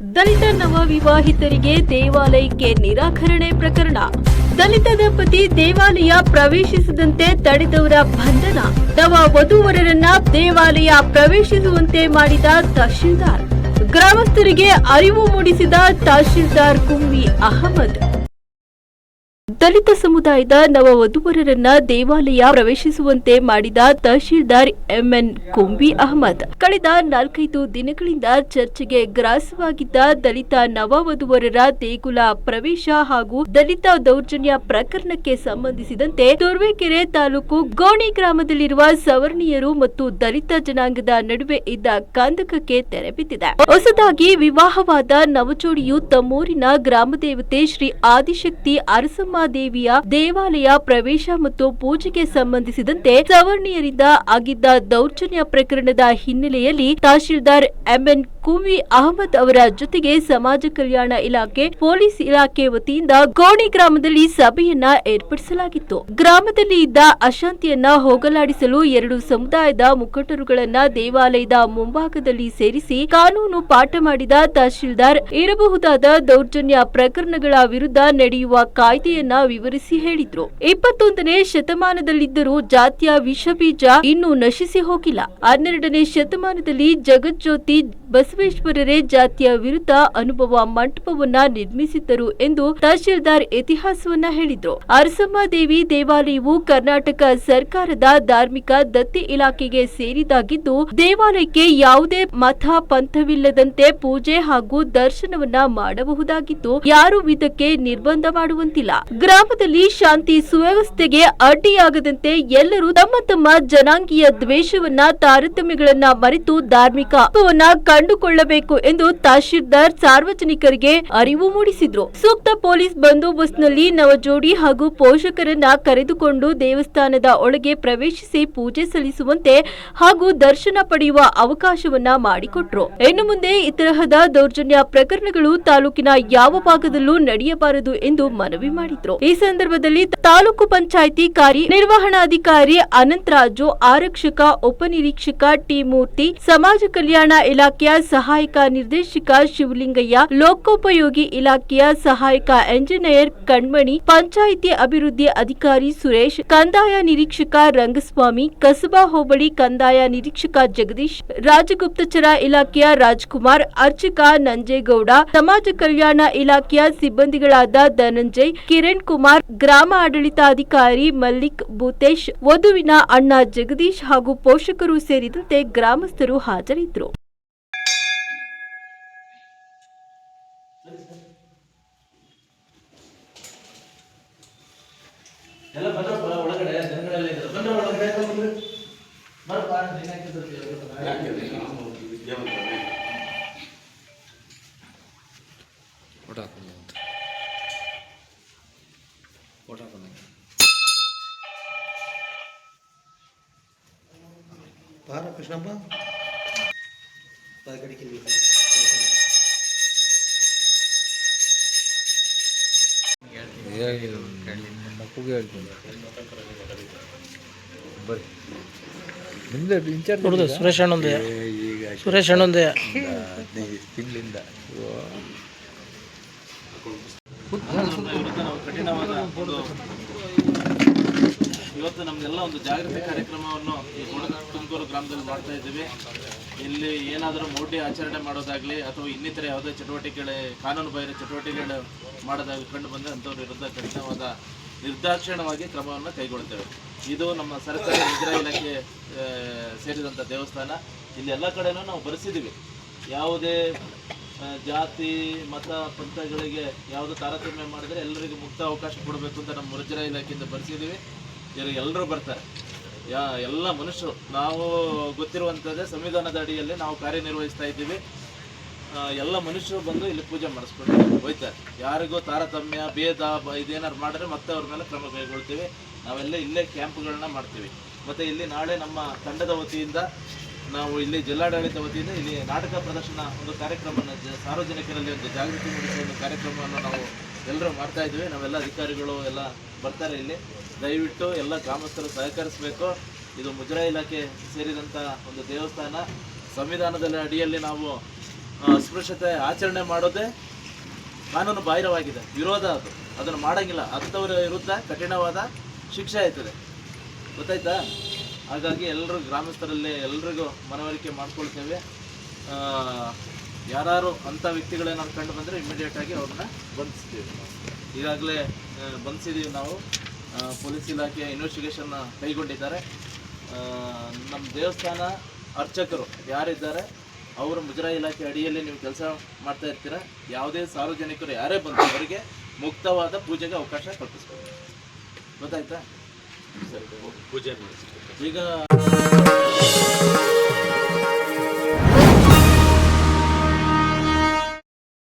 ದಲಿತ ನವ ವಿವಾಹಿತರಿಗೆ ದೇವಾಲಯಕ್ಕೆ ನಿರಾಕರಣೆ ಪ್ರಕರಣ. ದಲಿತ ದಂಪತಿ ದೇವಾಲಯ ಪ್ರವೇಶಿಸದಂತೆ ತಡೆದವರ ಬಂಧನ. ನವ ವಧೂವರರನ್ನ ದೇವಾಲಯ ಪ್ರವೇಶಿಸುವಂತೆ ಮಾಡಿದ ತಹಶೀಲ್ದಾರ್. ಗ್ರಾಮಸ್ಥರಿಗೆ ಅರಿವು ಮೂಡಿಸಿದ ತಹಶೀಲ್ದಾರ್ ಕುಂವಿ ಅಹಮದ್. ದಲಿತ ಸಮುದಾಯದ ನವ ವಧುವರರನ್ನ ದೇವಾಲಯ ಪ್ರವೇಶಿಸುವಂತೆ ಮಾಡಿದ ತಹಶೀಲ್ದಾರ್ ಎಂಎನ್ ಕುಂವಿ ಅಹಮದ್. ಕಳೆದ 4-5 ದಿನಗಳಿಂದ ಚರ್ಚೆಗೆ ಗ್ರಾಸವಾಗಿದ್ದ ದಲಿತ ನವ ವಧುವರರ ದೇಗುಲ ಪ್ರವೇಶ ಹಾಗೂ ದಲಿತ ದೌರ್ಜನ್ಯ ಪ್ರಕರಣಕ್ಕೆ ಸಂಬಂಧಿಸಿದಂತೆ ತುರುವೇಕೆರೆ ತಾಲೂಕು ಗೋಣಿ ಗ್ರಾಮದಲ್ಲಿರುವ ಸವರ್ಣೀಯರು ಮತ್ತು ದಲಿತ ಜನಾಂಗದ ನಡುವೆ ಇದ್ದ ಕಂದಕಕ್ಕೆ ತೆರೆ ಬಿದ್ದಿದೆ. ಹೊಸದಾಗಿ ವಿವಾಹವಾದ ನವಜೋಡಿಯು ತಮ್ಮೂರಿನ ಗ್ರಾಮದೇವತೆ ಶ್ರೀ ಆದಿಶಕ್ತಿ ಅರಸಮ್ಮ ದೇವಿಯ ದೇವಾಲಯ ಪ್ರವೇಶ ಮತ್ತು ಪೂಜೆಗೆ ಸಂಬಂಧಿಸಿದಂತೆ ಸವರ್ಣೀಯರಿಂದ ಆಗಿದ್ದ ದೌರ್ಜನ್ಯ ಪ್ರಕರಣದ ಹಿನ್ನೆಲೆಯಲ್ಲಿ ತಹಶೀಲ್ದಾರ್ ಎಂಎನ್ ಕುಂವಿ ಅಹಮದ್ ಅವರ ಜೊತೆಗೆ ಸಮಾಜ ಕಲ್ಯಾಣ ಇಲಾಖೆ, ಪೊಲೀಸ್ ಇಲಾಖೆ ವತಿಯಿಂದ ಗೋಣಿ ಗ್ರಾಮದಲ್ಲಿ ಸಭೆಯನ್ನ ಏರ್ಪಡಿಸಲಾಗಿತ್ತು. ಗ್ರಾಮದಲ್ಲಿ ಇದ್ದ ಅಶಾಂತಿಯನ್ನ ಹೋಗಲಾಡಿಸಲು 2 ಸಮುದಾಯದ ಮುಖಂಡರುಗಳನ್ನ ದೇವಾಲಯದ ಮುಂಭಾಗದಲ್ಲಿ ಸೇರಿಸಿ ಕಾನೂನು ಪಾಠ ಮಾಡಿದ ತಹಶೀಲ್ದಾರ್ ಇರಬಹುದಾದ ದೌರ್ಜನ್ಯ ಪ್ರಕರಣಗಳ ವಿರುದ್ಧ ನಡೆಯುವ ಕಾಯ್ದೆಯನ್ನ ವಿವರಿಸಿ ಹೇಳಿದ್ರು. 21ನೇ ಶತಮಾನದಲ್ಲಿದ್ದರೂ ಜಾತಿಯ ವಿಷಬೀಜ ಇನ್ನೂ ನಶಿಸಿ ಹೋಗಿಲ್ಲ. 12ನೇ ಶತಮಾನದಲ್ಲಿ ಜಗಜ್ಯೋತಿ ಬಸವೇಶ್ವರರೇ ಜಾತಿಯ ವಿರುದ್ಧ ಅನುಭವ ಮಂಟಪವನ್ನ ನಿರ್ಮಿಸಿದ್ದರು ಎಂದು ತಹಶೀಲ್ದಾರ್ ಇತಿಹಾಸವನ್ನ ಹೇಳಿದ್ರು. ಅರಸಮ್ಮ ದೇವಿ ದೇವಾಲಯವು ಕರ್ನಾಟಕ ಸರ್ಕಾರದ ಧಾರ್ಮಿಕ ದತ್ತಿ ಇಲಾಖೆಗೆ ಸೇರಿದಾಗಿದ್ದು, ದೇವಾಲಯಕ್ಕೆ ಯಾವುದೇ ಮತ ಪಂಥವಿಲ್ಲದಂತೆ ಪೂಜೆ ಹಾಗೂ ದರ್ಶನವನ್ನ ಮಾಡಬಹುದಾಗಿದ್ದು, ಯಾರೂ ಇದಕ್ಕೆ ನಿರ್ಬಂಧ ಮಾಡುವಂತಿಲ್ಲ. ಗ್ರಾಮದಲ್ಲಿ ಶಾಂತಿ ಸುವ್ಯವಸ್ಥೆಗೆ ಅಡ್ಡಿಯಾಗದಂತೆ ಎಲ್ಲರೂ ತಮ್ಮ ತಮ್ಮ ಜನಾಂಗೀಯ ದ್ವೇಷವನ್ನ, ತಾರತಮ್ಯಗಳನ್ನ ಮರೆತು ಧಾರ್ಮಿಕ ಹಬ್ಬವನ್ನ ಕಂಡುಕೊಳ್ಳಬೇಕು ಎಂದು ತಹಶೀಲ್ದಾರ್ ಸಾರ್ವಜನಿಕರಿಗೆ ಅರಿವು ಮೂಡಿಸಿದ್ರು. ಸೂಕ್ತ ಪೊಲೀಸ್ ಬಂದೋಬಸ್ತ್ನಲ್ಲಿ ನವಜೋಡಿ ಹಾಗೂ ಪೋಷಕರನ್ನ ಕರೆದುಕೊಂಡು ದೇವಸ್ಥಾನದ ಒಳಗೆ ಪ್ರವೇಶಿಸಿ ಪೂಜೆ ಸಲ್ಲಿಸುವಂತೆ ಹಾಗೂ ದರ್ಶನ ಪಡೆಯುವ ಅವಕಾಶವನ್ನ ಮಾಡಿಕೊಟ್ರು. ಇನ್ನು ಮುಂದೆ ಈ ತರಹದ ದೌರ್ಜನ್ಯ ಪ್ರಕರಣಗಳು ತಾಲೂಕಿನ ಯಾವ ಭಾಗದಲ್ಲೂ ನಡೆಯಬಾರದು ಎಂದು ಮನವಿ ಮಾಡಿದ್ರು. ಈ ಸಂದರ್ಭದಲ್ಲಿ ತಾಲೂಕು ಪಂಚಾಯಿತಿ ಕಾರ್ಯನಿರ್ವಹಣಾಧಿಕಾರಿ ಅನಂತರಾಜು, ಆರಕ್ಷಕ ಉಪನಿರೀಕ್ಷಕ ಟಿ ಮೂರ್ತಿ, ಸಮಾಜ ಕಲ್ಯಾಣ ಇಲಾಖೆಯ ಸಹಾಯಕ ನಿರ್ದೇಶಕ ಶಿವಲಿಂಗಯ್ಯ, ಲೋಕೋಪಯೋಗಿ ಇಲಾಖೆಯ ಸಹಾಯಕ ಎಂಜಿನಿಯರ್ ಕಣ್ಮಣಿ, ಪಂಚಾಯಿತಿ ಅಭಿವೃದ್ಧಿ ಅಧಿಕಾರಿ ಸುರೇಶ್, ಕಂದಾಯ ನಿರೀಕ್ಷಕ ರಂಗಸ್ವಾಮಿ, ಕಸಬಾ ಹೋಬಳಿ ಕಂದಾಯ ನಿರೀಕ್ಷಕ ಜಗದೀಶ್, ರಾಜಗುಪ್ತಚರ ಇಲಾಖೆಯ ರಾಜ್ಕುಮಾರ್, ಅರ್ಚಕ ನಂಜೇಗೌಡ, ಸಮಾಜ ಕಲ್ಯಾಣ ಇಲಾಖೆಯ ಸಿಬ್ಬಂದಿಗಳಾದ ಧನಂಜಯ್, ಕಿರಣ್ ಕುಮಾರ್, ಗ್ರಾಮ ಆಡಳಿತಾಧಿಕಾರಿ ಮಲ್ಲಿಕ್, ಭೂತೇಶ್, ವಧುವಿನ ಅಣ್ಣ ಜಗದೀಶ್ ಹಾಗೂ ಪೋಷಕರು ಸೇರಿದಂತೆ ಗ್ರಾಮಸ್ಥರು ಹಾಜರಿದ್ದರು. ಕೃಷ್ಣಪ್ಪ ಮಕ್ಕಳಿಗೆ ಹೇಳ್ತೀನಿ ಬರ್ರಿ. ನಿಮ್ದು ಇನ್ಚಾರ್ಜ್ ನೋಡಿದೆ ಸುರೇಶ್ ಅಣ್ಣಂದೇ. ಈಗ ಸುರೇಶ್ ಅಣ್ಣಂದೇ 15 ತಿಂಗಳಿಂದ ಇವತ್ತು ನಮಗೆಲ್ಲ ಒಂದು ಜಾಗೃತಿ ಕಾರ್ಯಕ್ರಮವನ್ನು ಈ ತುಮಕೂರು ಗ್ರಾಮದಲ್ಲಿ ಮಾಡ್ತಾ ಇದ್ದೀವಿ. ಇಲ್ಲಿ ಏನಾದರೂ ಮೋಡಿ ಆಚರಣೆ ಮಾಡೋದಾಗಲಿ ಅಥವಾ ಇನ್ನಿತರ ಯಾವುದೇ ಚಟುವಟಿಕೆಗಳು, ಕಾನೂನು ಬಾಹಿರ ಚಟುವಟಿಕೆಗಳು ಮಾಡೋದಾಗಲಿ ಕಂಡು ಬಂದರೆ ಅಂಥವ್ರ ವಿರುದ್ಧ ಕಠಿಣವಾದ ನಿರ್ದಾಕ್ಷಿಣ್ಯವಾಗಿ ಕ್ರಮವನ್ನು ಕೈಗೊಳ್ತೇವೆ. ಇದು ನಮ್ಮ ಸರ್ಕಾರಿ ಮುಜರಾಯಿ ಇಲಾಖೆ ಸೇರಿದಂಥ ದೇವಸ್ಥಾನ. ಇಲ್ಲಿ ಎಲ್ಲ ಕಡೆನೂ ನಾವು ಬರೆಸಿದ್ದೀವಿ. ಯಾವುದೇ ಜಾತಿ ಮತ ಪಂಥಗಳಿಗೆ ಯಾವುದೇ ತಾರತಮ್ಯ ಮಾಡಿದರೆ ಎಲ್ಲರಿಗೂ ಮುಕ್ತ ಅವಕಾಶ ಕೊಡಬೇಕು ಅಂತ ನಮ್ಮ ಮುಜರಾಯಿ ಇಲಾಖೆಯಿಂದ ಬರೆಸಿದ್ದೀವಿ. ಎಲ್ಲರೂ ಬರ್ತಾರೆ, ಎಲ್ಲ ಮನುಷ್ಯರು. ನಾವು ಗೊತ್ತಿರುವಂಥದ್ದೇ ಸಂವಿಧಾನದ ಅಡಿಯಲ್ಲಿ ನಾವು ಕಾರ್ಯನಿರ್ವಹಿಸ್ತಾ ಇದ್ದೀವಿ. ಎಲ್ಲ ಮನುಷ್ಯರು ಬಂದು ಇಲ್ಲಿ ಪೂಜೆ ಮಾಡಿಸ್ಕೊಂಡು ಹೋಯ್ತಾರೆ. ಯಾರಿಗೂ ತಾರತಮ್ಯ ಭೇದ ಇದೇನಾರು ಮಾಡಿದ್ರೆ ಮತ್ತೆ ಅವ್ರ ಮೇಲೆ ಕ್ರಮ ಕೈಗೊಳ್ತೀವಿ. ನಾವೆಲ್ಲ ಇಲ್ಲೇ ಕ್ಯಾಂಪ್ಗಳನ್ನ ಮಾಡ್ತೀವಿ. ಮತ್ತು ಇಲ್ಲಿ ನಾಳೆ ನಮ್ಮ ತಂಡದ ವತಿಯಿಂದ ನಾವು ಇಲ್ಲಿ ಜಿಲ್ಲಾಡಳಿತ ವತಿಯಿಂದ ಇಲ್ಲಿ ನಾಟಕ ಪ್ರದರ್ಶನ ಒಂದು ಕಾರ್ಯಕ್ರಮವನ್ನು ಸಾರ್ವಜನಿಕರಲ್ಲಿ ಒಂದು ಜಾಗೃತಿ ಮೂಡಿಸುವ ಒಂದು ಕಾರ್ಯಕ್ರಮವನ್ನು ನಾವು ಎಲ್ಲರೂ ಮಾಡ್ತಾ ಇದ್ದೀವಿ. ನಾವೆಲ್ಲ ಅಧಿಕಾರಿಗಳು ಎಲ್ಲ ಬರ್ತಾರೆ ಇಲ್ಲಿ. ದಯವಿಟ್ಟು ಎಲ್ಲ ಗ್ರಾಮಸ್ಥರು ಸಹಕರಿಸಬೇಕು. ಇದು ಮುಜರಾಯಿ ಇಲಾಖೆ ಸೇರಿದಂಥ ಒಂದು ದೇವಸ್ಥಾನ. ಸಂವಿಧಾನದ ಅಡಿಯಲ್ಲಿ ನಾವು ಅಸ್ಪೃಶ್ಯತೆ ಆಚರಣೆ ಮಾಡೋದೇ ಕಾನೂನು ಬಾಹಿರವಾಗಿದೆ, ವಿರೋಧ ಅದು, ಅದನ್ನು ಮಾಡೋಂಗಿಲ್ಲ. ಅಂಥವರ ವಿರುದ್ಧ ಕಠಿಣವಾದ ಶಿಕ್ಷೆ ಆಯ್ತದೆ, ಗೊತ್ತಾಯ್ತಾ? ಹಾಗಾಗಿ ಎಲ್ಲರೂ ಗ್ರಾಮಸ್ಥರಲ್ಲಿ ಎಲ್ರಿಗೂ ಮನವರಿಕೆ ಮಾಡ್ಕೊಳ್ತೇವೆ. ಯಾರು ಅಂಥ ವ್ಯಕ್ತಿಗಳೇನಾದ್ರು ಕಂಡು ಬಂದರೆ ಇಮಿಡಿಯೇಟಾಗಿ ಅವ್ರನ್ನ ಬಂಧಿಸ್ತೀವಿ. ಈಗಾಗಲೇ ಬಂಧಿಸಿದ್ದೀವಿ ನಾವು. ಪೊಲೀಸ್ ಇಲಾಖೆ ಇನ್ವೆಸ್ಟಿಗೇಷನ್ನ ಕೈಗೊಂಡಿದ್ದಾರೆ. ನಮ್ಮ ದೇವಸ್ಥಾನ ಅರ್ಚಕರು ಯಾರಿದ್ದಾರೆ ಅವರು ಮುಜರಾಯಿ ಇಲಾಖೆ ಅಡಿಯಲ್ಲಿ ನೀವು ಕೆಲಸ ಮಾಡ್ತಾ ಇರ್ತೀರ. ಯಾವುದೇ ಸಾರ್ವಜನಿಕರು ಯಾರೇ ಬಂದು ಅವರಿಗೆ ಮುಕ್ತವಾದ ಪೂಜೆಗೆ ಅವಕಾಶ ಕಲ್ಪಿಸ್ಬೋದು, ಗೊತ್ತಾಯ್ತಾ? ಸರಿ, ಪೂಜೆ ಈಗ